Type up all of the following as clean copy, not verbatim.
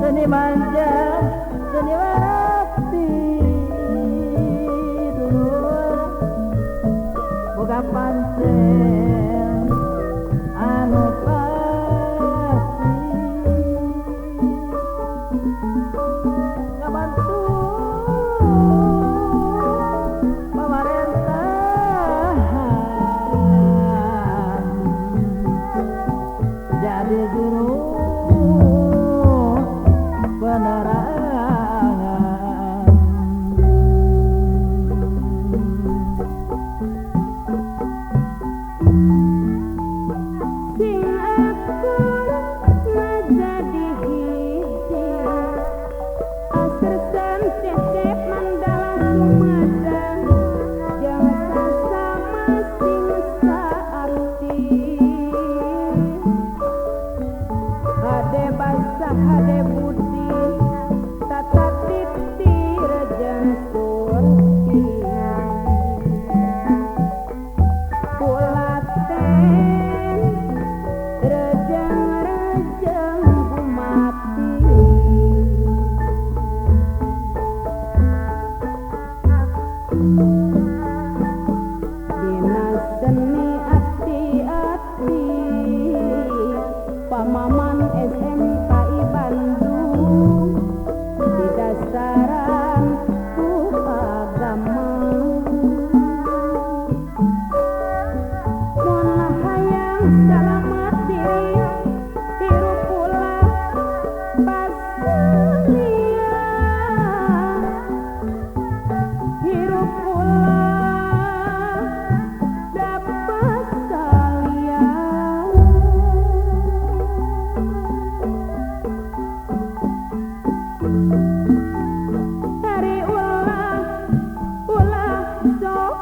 Seni manja, seni warati dulur boga pancen anu pasti ngabantu pemerintahan jadi guru penerangan. Sing aku ngajadi hiji asr sancecep mandala sumedang jasa sama sing saarti hade basah hade budi tata titi rejang surti kulaten rejang bumati dina seni ati-ati pamaman SMKI Bandung di dasaran ku agama mun hayang salamat diri hirup pula basalia hirup pula dapat salia hari ulah sok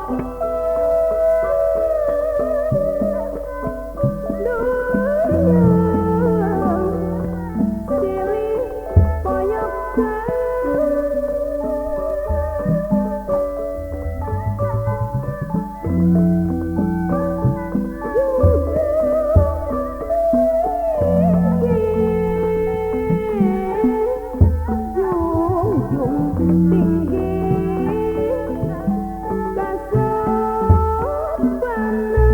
duyung silih poyokan junjung tinggi kasopanan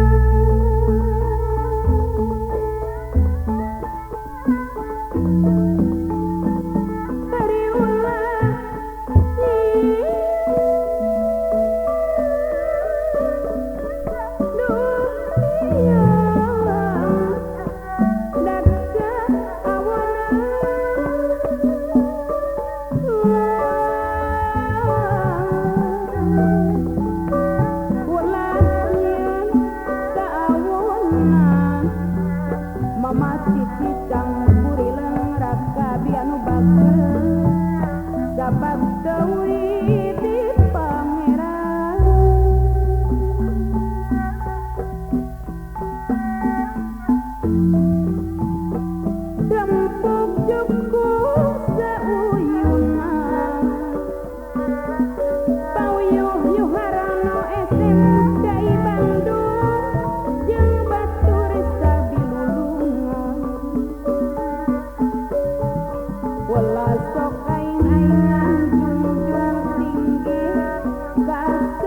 hari ulah duyung daga awana Kulanya kaawona mama titi kang burileng raka bianu bageus sabab deui di pangeran dempuk juku seuyunan pauyuh harano SMKI Bandung jeung batur sabilulungan ulah sok aing-aingan junjung tinggi kasopanan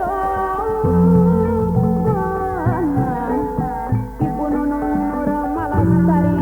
Ibu Nunung Nur Malastari